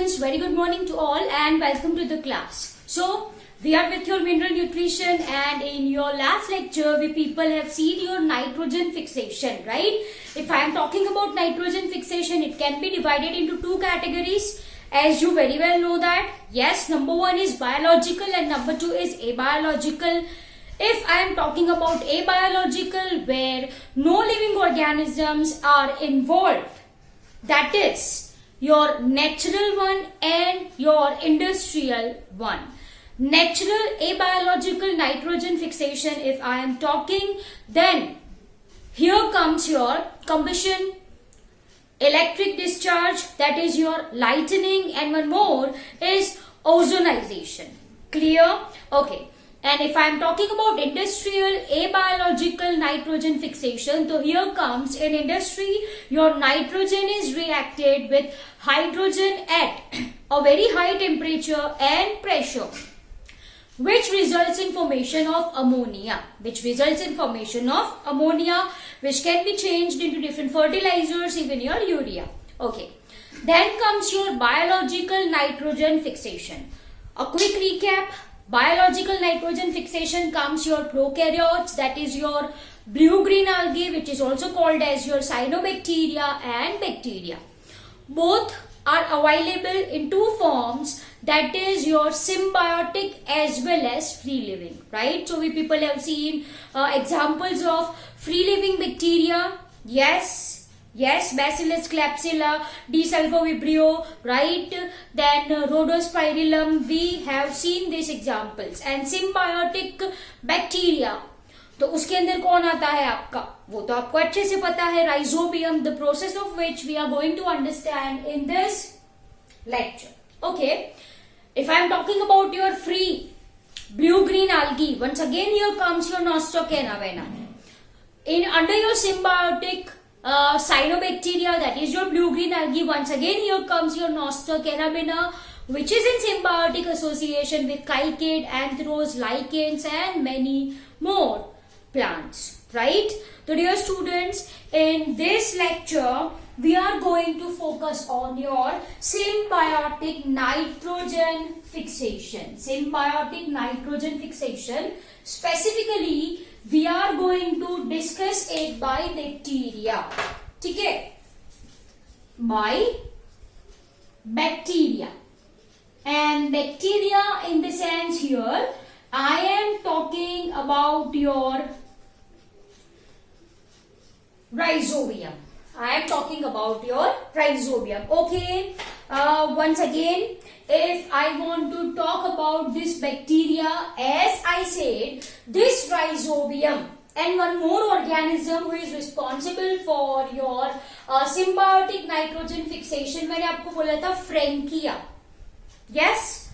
students, very good morning to all and welcome to the class. So, we are with your mineral nutrition, and in your last lecture, we people have seen your nitrogen fixation, right? If I am talking about nitrogen fixation, it can be divided into two categories. As you very well know that, yes, number one is biological and number two is abiological. If I am talking about abiological, where no living organisms are involved, that is your natural one and your industrial one. Natural abiological nitrogen fixation, if I am talking, then here comes your combustion, electric discharge, that is your lightning, and one more is ozonization. Clear? Okay. And if I am talking about industrial abiological nitrogen fixation, so here comes in industry, your nitrogen is reacted with hydrogen at a very high temperature and pressure, which results in formation of ammonia, which can be changed into different fertilizers, even your urea. Okay. Then comes your biological nitrogen fixation. A quick recap. Biological nitrogen fixation comes your prokaryotes, that is your blue-green algae, which is also called as your cyanobacteria and bacteria. Both are available in two forms, that is your symbiotic as well as free living, right? So we people have seen examples of free living bacteria. Yes, Bacillus Klebsiella, D. sulfovibrio, right? Then Rhodospirillum, we have seen these examples. And symbiotic bacteria, तो उसके अंदर कौन आता है आपका, वो तो आपको अच्छे से पता है, rhizobium, the process of which we are going to understand in this lecture. Okay, if I am talking about your free blue-green algae, once again here comes your Nostochena vena. Under your symbiotic cyanobacteria, that is your blue-green algae, once again here comes your Nostochena vena, which is in symbiotic association with cycad, anthros, lichens and many more plants, right? So dear students, in this lecture we are going to focus on your symbiotic nitrogen fixation. Specifically we are going to discuss it by bacteria. Okay? By bacteria. And bacteria in the sense here, I am talking about your rhizobium. Okay. Once again, if I want to talk about this bacteria, as I said, this rhizobium and one more organism who is responsible for your symbiotic nitrogen fixation, मैंने आपको बोला था Frankia. Yes,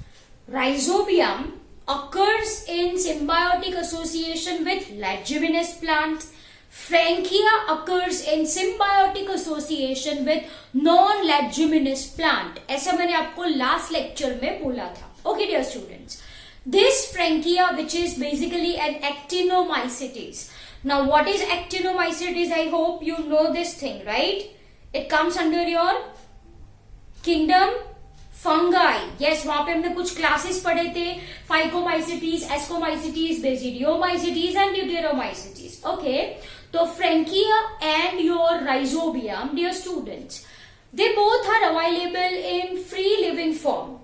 rhizobium occurs in symbiotic association with leguminous plant. Frankia occurs in symbiotic association with non-leguminous plant. ऐसा मैंने आपको last lecture में बोला था. Okay, dear students. This Frankia, which is basically an actinomycetes. Now, what is actinomycetes? I hope you know this thing, right? It comes under your kingdom fungi. Yes, वहाँ पे हमने कुछ classes पढ़े थे. Phycomycetes, Ascomycetes, Basidiomycetes and Deuteromycetes. Okay. So Frankia and your rhizobium, dear students, they both are available in free living form.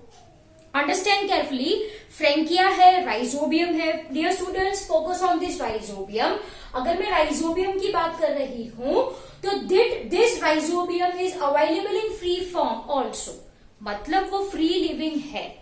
Understand carefully. Frankia है, rhizobium है. Dear students, focus on this rhizobium. अगर मैं rhizobium की बात कर रही हूँ, तो this rhizobium is available in free form also. मतलब वो free living है.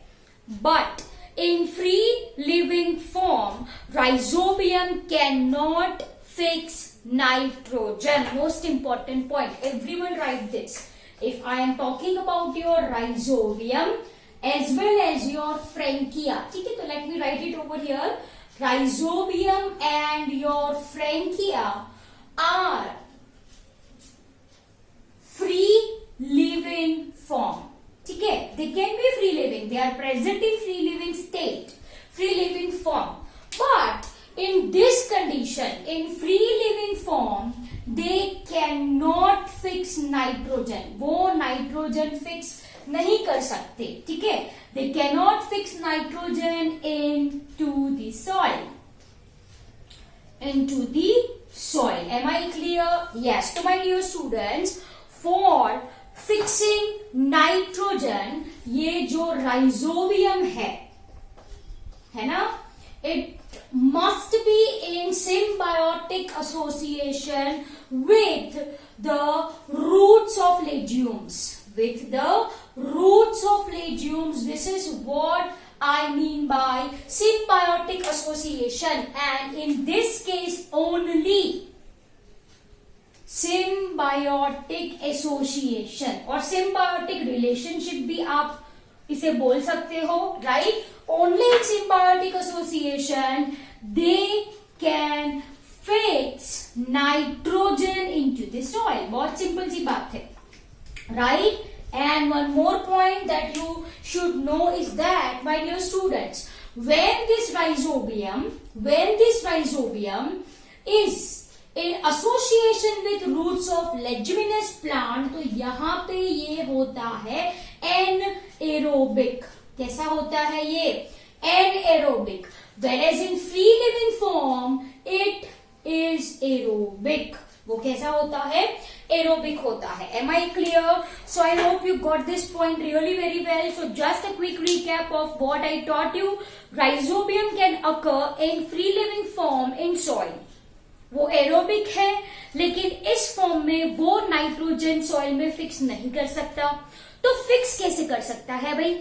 But in free living form, rhizobium cannot fix nitrogen. Most important point. Everyone write this. If I am talking about your rhizobium as well as your Frankia, ठीक है, तो let me write it over here. Rhizobium and your Frankia are free living form. ठीक है, they can be free living. They are present in free living state, free living form. But in this condition, in free living form, they cannot fix fix nitrogen, वो nitrogen fix नहीं कर सकते, ठीक है. They cannot fix nitrogen into the soil, into the soil. Am I clear? Yes. So my dear students, for fixing nitrogen, ये जो rhizobium है ना, it must be in symbiotic association with the roots of legumes. With the roots of legumes, this is what I mean by symbiotic association, and in this case only symbiotic association और symbiotic relationship भी आप इसे बोल सकते हो, right? Only in symbiotic association they can fix nitrogen into the soil. बहुत simple सी बात है, right? And one more point that you should know is that, my dear students, when this rhizobium is in association with roots of leguminous plant, तो यहाँ पे ये होता है anaerobic. कैसा होता है ये? Anaerobic. Whereas in free living form it is aerobic. वो कैसा होता है? Aerobic होता है. Am I clear? So I hope you got this point really very well. So just a quick recap of what I taught you. Rhizobium can occur in free living form in soil. वो aerobic है, लेकिन इस form में वो nitrogen soil में fix नहीं कर सकता. तो फिक्स कैसे कर सकता है भाई?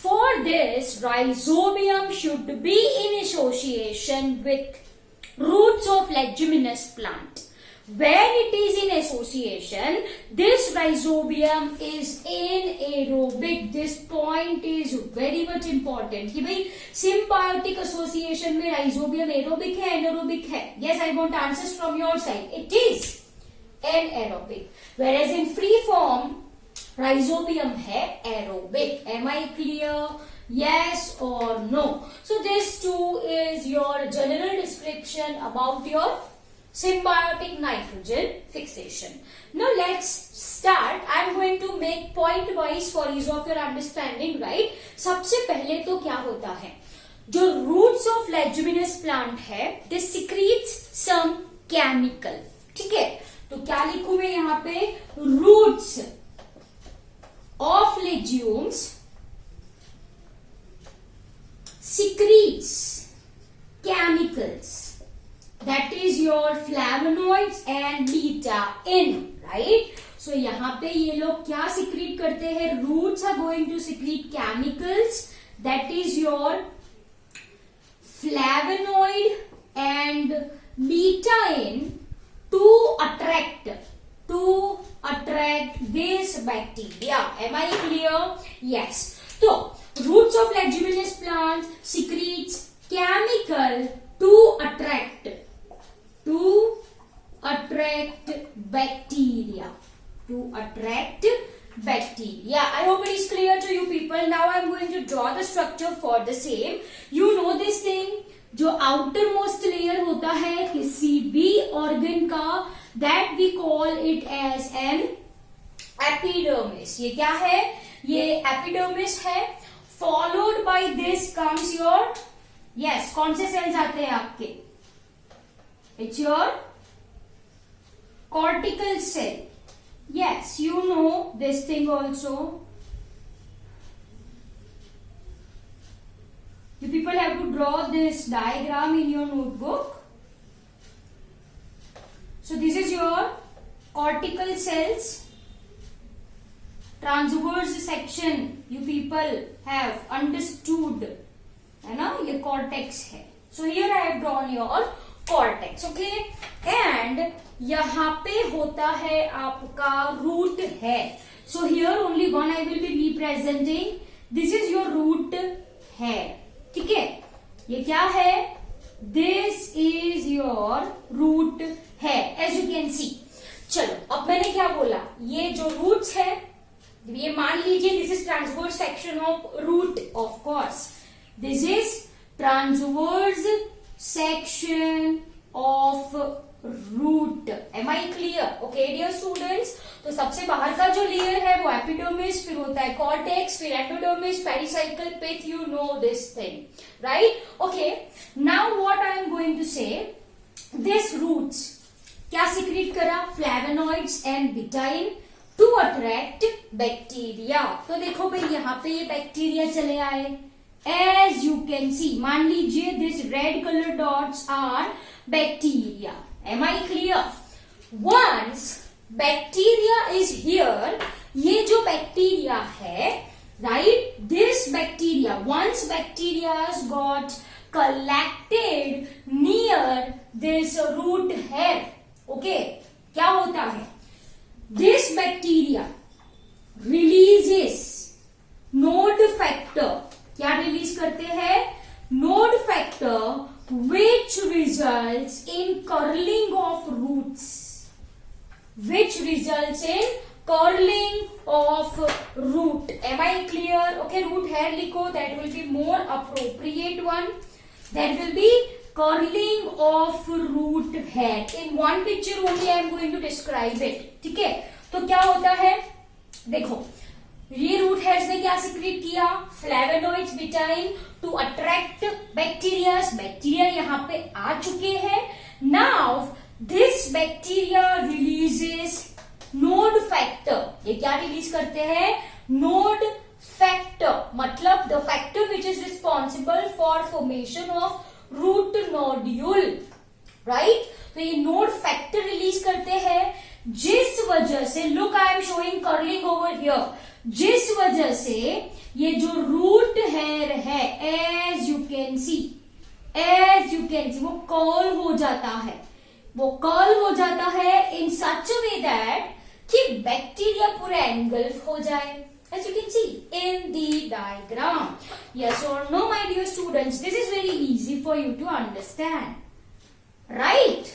For this, rhizobium should be in association with roots of leguminous plant. When it is in association, this rhizobium is anaerobic. This point is very much important कि भाई symbiotic association में rhizobium aerobic है, anaerobic है? Yes, I want answers from your side. It is anaerobic. Whereas in free form, rhizobium है aerobic. Am I clear? Yes or no? So this too is your general description about your symbiotic nitrogen fixation. Now let's start. I am going to make point wise for ease of your understanding, right? सबसे पहले तो क्या होता है, जो roots of leguminous plant है, this secretes some chemical. ठीक है, तो क्या लिखूं मैं यहाँ पे? Roots of legumes secretes chemicals. That is your flavonoids and betaine, right? So यहाँ पे ये लोग क्या secrete करते हैं? Roots are going to secrete chemicals. That is your flavonoid and betaine to attract this bacteria. Am I clear? Yes. So roots of leguminous plants secretes chemical to attract bacteria. I hope it is clear to you people. Now I am going to draw the structure for the same. You know this thing, जो outermost layer होता है किसी भी organ का, that we call it as an epidermis. ये क्या है? ये epidermis है. Followed by this comes your, yes, कौन से cells आते हैं आपके? It's your cortical cell. Yes, you know this thing also. You people have to draw this diagram in your notebook. So this is your cortical cells. Transverse section you people have understood, है ना? ये cortex है. So here I have drawn your cortex, okay? And यहाँ पे होता है आपका root hair. So here only one I will be representing. This is your root hair. ठीक है? ये क्या है? This is your root hair. As you can see. चलो, अब मैंने क्या बोला? ये जो roots है, ये मान लीजिए this is transverse section of root, of course. This is transverse section of root. Am I clear? Okay, dear students. तो सबसे बाहर का जो लेयर है वो एपिडर्मिस, फिर होता है कॉर्टेक्स, फिर endodermis, pericycle pith, you know this thing, right? Okay, now what I am going to say, this roots क्या सिक्रीट करा? Flavonoids and betaine to attract bacteria. तो देखो भाई यहाँ पे ये बैक्टीरिया चले आए, एज यू कैन सी, मान लीजिए this red colour dots are bacteria. Am I clear? Once bacteria is here, ये जो बैक्टीरिया है, right, this bacteria, once bacteria got collected near this root hair, okay, क्या होता है? This bacteria releases node factor, क्या release करते हैं? Node factor which results in curling of roots, which results in curling of root. Am I clear? Okay, root hair लिखो, that will be more appropriate one. That will be curling of root hair. In one picture only I am going to describe it. ठीक है? तो क्या होता है? देखो, ये root hairs ने क्या सिक्रीट किया? Flavonoids, betaine to attract bacteria. Bacteria यहाँ पे आ चुके हैं। Now this bacteria releases nod factor. ये क्या रिलीज करते हैं? नोड फैक्टर, मतलब the factor which is responsible for formation of root nodule, right? तो ये नोड फैक्टर रिलीज करते हैं, जिस वजह से, look I am showing curling over here, जिस वजह से ये जो रूट हेयर है, एज यू कैन सी, वो कर्ल हो जाता है, वो कर्ल हो जाता है इन सच वे दैट कि बैक्टीरिया पूरा एंगल्फ हो जाए, as you can see in the diagram. Yes or no, my dear students? This is very easy for you to understand, right?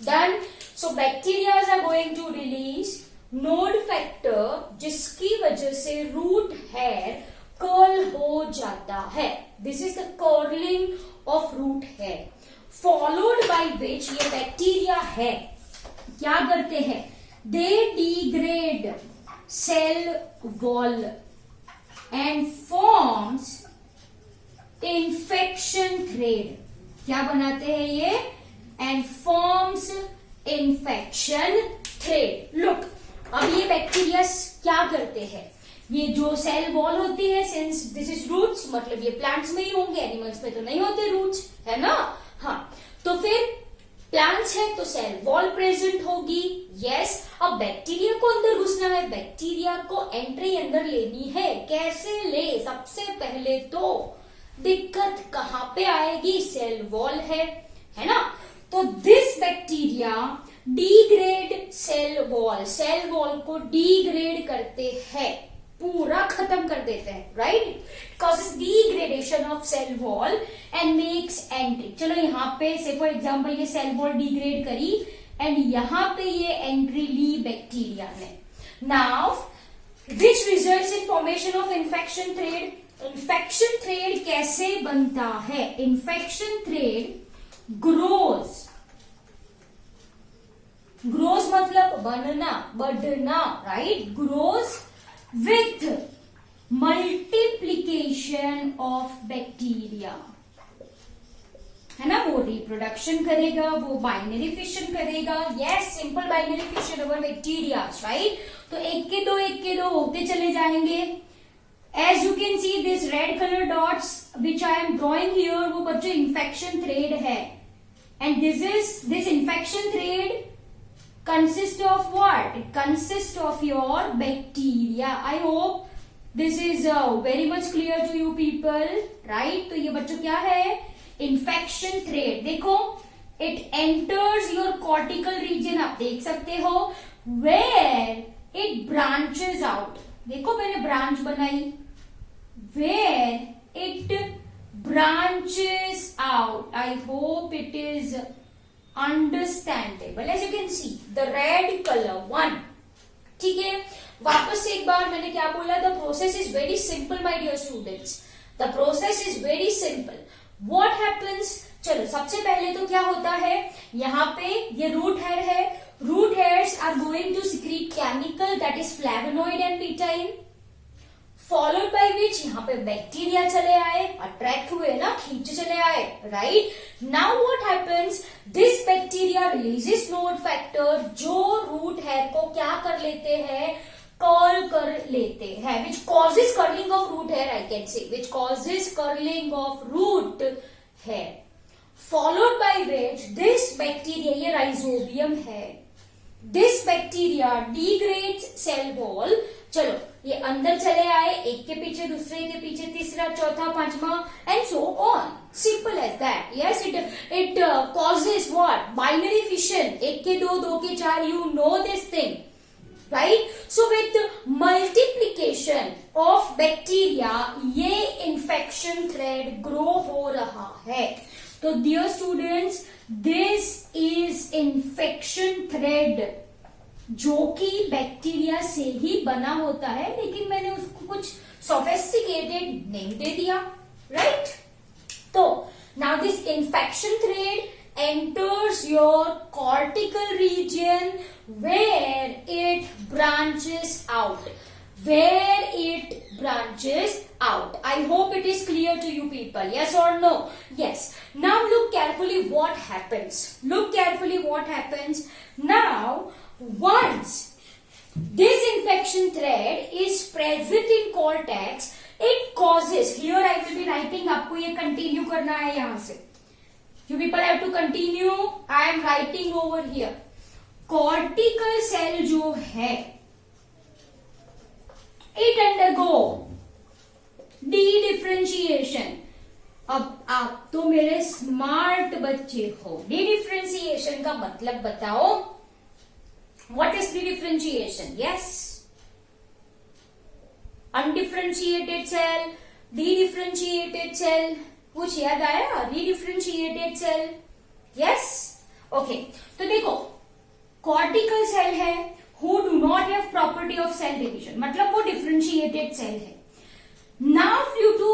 Done. So bacteria are going to release node factor, जिसकी वजह से root hair curl हो जाता है. This is the curling of root hair, followed by which ये bacteria है क्या करते हैं? They degrade cell wall and forms infection thread. क्या बनाते हैं ये? And forms infection thread. Look, अब ये बैक्टीरिया क्या करते हैं? ये जो सेल वॉल होती है, सिंस दिस इज रूट्स, मतलब ये प्लांट्स में ही होंगे, एनिमल्स में तो नहीं होते रूट्स, है ना? हाँ, तो फिर प्लांट्स है तो सेल वॉल प्रेजेंट होगी, यस। अब बैक्टीरिया को अंदर घुसना है, बैक्टीरिया को एंट्री अंदर लेनी है, कैसे ले? सबसे पहले तो दिक्कत कहां पे आएगी? सेल वॉल है ना? तो this bacteria degrade cell wall को डिग्रेड करते हैं, पूरा खत्म कर देते हैं, right? causes degradation of cell wall and makes entry. चलो यहाँ पे से फॉर एग्जाम्पल ये सेल वॉल डिग्रेड करी एंड यहाँ पे ये एंट्री ली बैक्टीरिया ने. Now which results in formation of infection thread. Infection thread कैसे बनता है? इन्फेक्शन थ्रेड ग्रोज मतलब बनना, बढ़ना, right? Grows with multiplication of bacteria, है ना? वो रिप्रोडक्शन करेगा, वो बाइनरी फिशन करेगा, yes, simple binary fission over bacteria, right? तो एक के दो होते चले जाएंगे. As you can see this red colour dots which I am drawing here, वो बच्चों इन्फेक्शन थ्रेड है. And this infection thread consist of what? It consists of your bacteria. I hope this is very much clear to you people, right? तो ये बच्चों क्या है? Infection thread. देखो, it enters your cortical region. आप देख सकते हो where it branches out. देखो मैंने ब्रांच बनाई, where it branches out. I hope it is understandable. As you can see the red color one. ठीक है, वापस से एक बार मैंने क्या बोला? The process is very simple my dear students. The process is very simple. What happens? चलो सबसे पहले तो क्या होता है, यहाँ पे ये रूट हेयर है, root hairs are going to secrete chemical that is flavonoid and betaine, followed by which यहाँ पे बैक्टीरिया चले आए, अट्रैक्ट हुए ना, खींच चले आए, right. Now what happens, this bacteria releases nod factor जो रूट हेयर को क्या कर लेते हैं, कर्ल कर लेते हैं, which causes curling of root hair, I can say, which causes curling of root hair, followed by which this bacteria, ये rhizobium है, this bacteria degrades cell wall. चलो ये अंदर चले आए, एक के पीछे दूसरे के पीछे तीसरा चौथा पांचवा and so on, simple as that. Yes, it causes what, binary fission, एक के दो, दो के चार, you know this thing, right. So with multiplication of bacteria ये इन्फेक्शन थ्रेड ग्रो हो रहा है. तो dear students, this is infection thread जो कि बैक्टीरिया से ही बना होता है, लेकिन मैंने उसको कुछ सोफिस्टिकेटेड नेम दे दिया, राइट. तो now this infection thread enters your cortical region where it branches out, I hope it is clear to you people. Yes or no? Yes. Now look carefully what happens. Now, once this infection thread is present in cortex, it causes, here I will be writing, आपको ये continue करना है यहाँ से. You people have to continue. I am writing over here. Cortical cell जो है, it undergo differentiation. अब आप तो मेरे स्मार्ट बच्चे हो, डिफरेंशिएशन का मतलब बताओ. What is differentiation? Yes, undifferentiated cell, differentiated cell, कुछ याद आया? Differentiated cell, yes, okay. तो देखो, कॉर्टिकल सेल है who do not have property of cell division, मतलब वो differentiated cell है. Now due to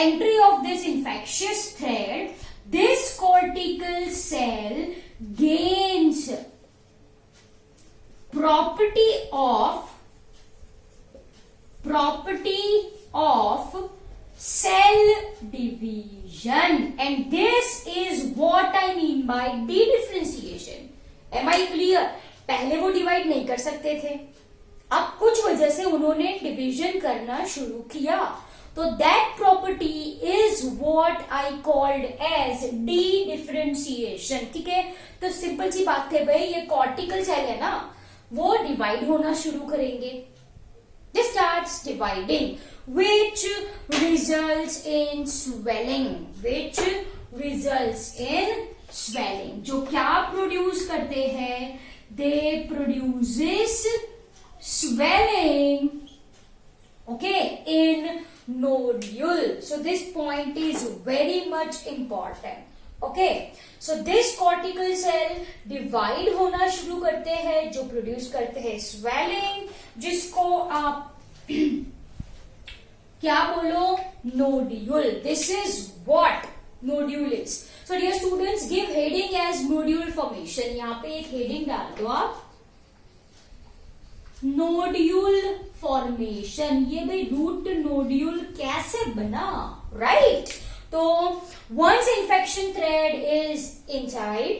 entry of this infectious thread, this cortical cell gains property of cell division, and this is what I mean by dedifferentiation. Am I clear? पहले वो divide नहीं कर सकते थे, अब कुछ वजह से उन्होंने डिवीजन करना शुरू किया. तो that property is what I called as dedifferentiation. ठीक है, तो सिंपल सी बात है भाई, ये कॉर्टिकल सेल है ना, वो डिवाइड होना शुरू करेंगे. They starts dividing which results in swelling. जो क्या प्रोड्यूस करते हैं? They produces swelling, okay, in nodule. So this point is very much important. Okay, so this cortical cell divide होना शुरू करते हैं, जो प्रोड्यूस करते हैं swelling, जिसको आप क्या बोलो? nodule. This is what nodule is. So dear students, give heading as nodule formation. यहाँ पे एक heading डाल दो आप, nodule formation. ये भाई root nodule कैसे बना, right? तो once infection thread is inside,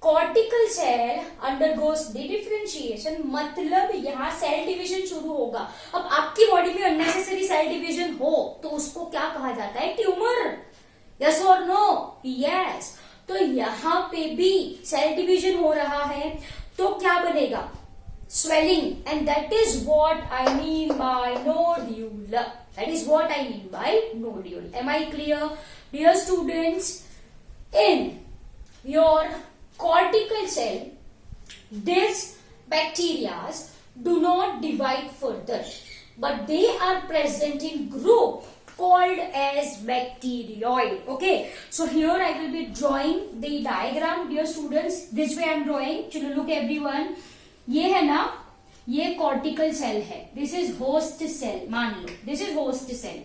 cortical cell undergoes dedifferentiation. मतलब यहाँ सेल डिवीजन शुरू होगा. अब आपकी बॉडी में अननेसेसरी सेल डिवीजन हो तो उसको क्या कहा जाता है? ट्यूमर. यस और नो? यस. तो यहाँ पे भी सेल डिवीजन हो रहा है, तो क्या बनेगा? swelling, and that is what I mean by nodule. That is what I mean by nodule. Am I clear? Dear students, in your cortical cell, these bacteria do not divide further, but they are present in group called as bacterioid. Okay, so here I will be drawing the diagram, dear students. This way I am drawing. चलो look everyone. ये है ना, ये cortical cell है, this is host cell, मान लो this is host cell.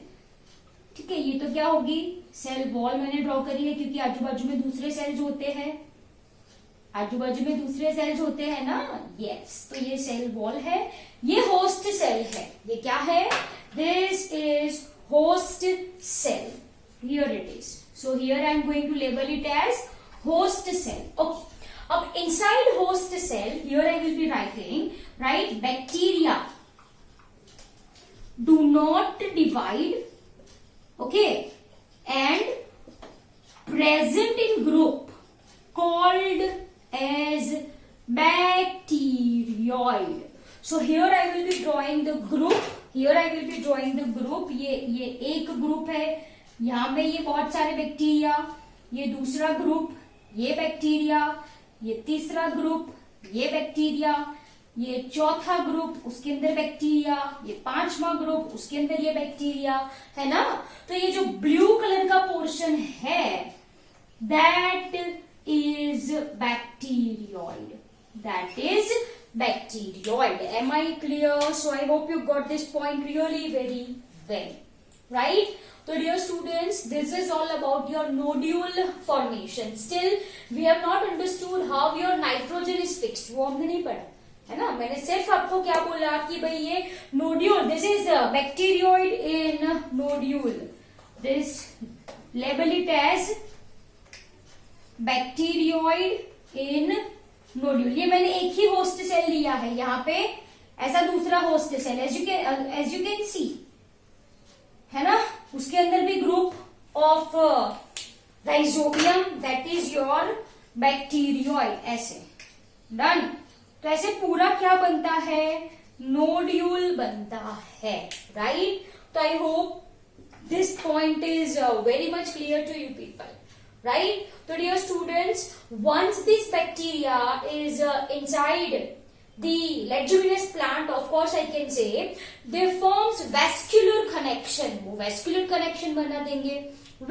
ठीक है, ये तो क्या होगी? सेल वॉल मैंने ड्रॉ करी है, क्योंकि आजू बाजू में दूसरे सेल्स होते हैं. आजू बाजू में दूसरे सेल्स होते हैं ना, यस। तो ये सेल वॉल है, ये होस्ट सेल है। ये क्या है? This is host cell, here it is. So here I am going to label it as host cell. Okay, अब inside host cell here I will be writing, right, bacteria do not divide, okay, and present in group called as bacterioid. So here I will be drawing the group. Here I will be drawing the group. ये एक group है, यहाँ पे ये बहुत सारे bacteria, ये दूसरा ग्रुप, ये बैक्टीरिया, ये तीसरा ग्रुप, ये बैक्टीरिया, ये चौथा ग्रुप, उसके अंदर बैक्टीरिया, ये पांचवा ग्रुप, उसके अंदर ये बैक्टीरिया, है ना। तो ये जो ब्लू कलर का पोर्शन है, that is bacterioid. That is bacterioid. Am I clear? So I hope you got this point really very well, right? So dear students, this is all about your nodule formation. Still we have not understood how your nitrogen is fixed. वो हमने नहीं पढ़ा है ना। मैंने सिर्फ आपको क्या बोला कि भाई ये nodule, this is bacteroid in nodule, this label it as bacteroid in nodule. ये मैंने एक ही होस्ट सेल लिया है, यहाँ पे ऐसा दूसरा host cell, as you can see, है ना। उसके अंदर भी group of rhizobium, that is your bacteroid, ऐसे डन। तो ऐसे पूरा क्या बनता है? नोड्यूल बनता है, राइट। तो I hope this point is very much clear to you people, right? So dear students, once this bacteria is inside the leguminous plant, of course I can say, they forms vascular connection. वो vascular connection बना देंगे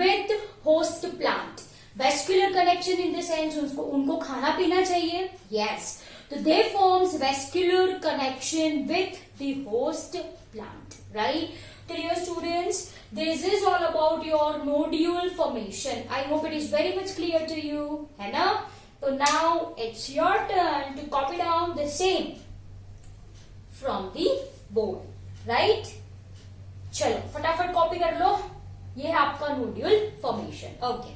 with host plant. Vascular connection in the sense उनको खाना पीना चाहिए, yes. So they forms vascular connection with the host plant, right? So dear students, this is all about your nodule formation. I hope it is very much clear to you, है ना। So now it's your turn to copy down the same from the board, right? चलो फटाफट copy कर लो, ये है आपका nodule formation. Okay,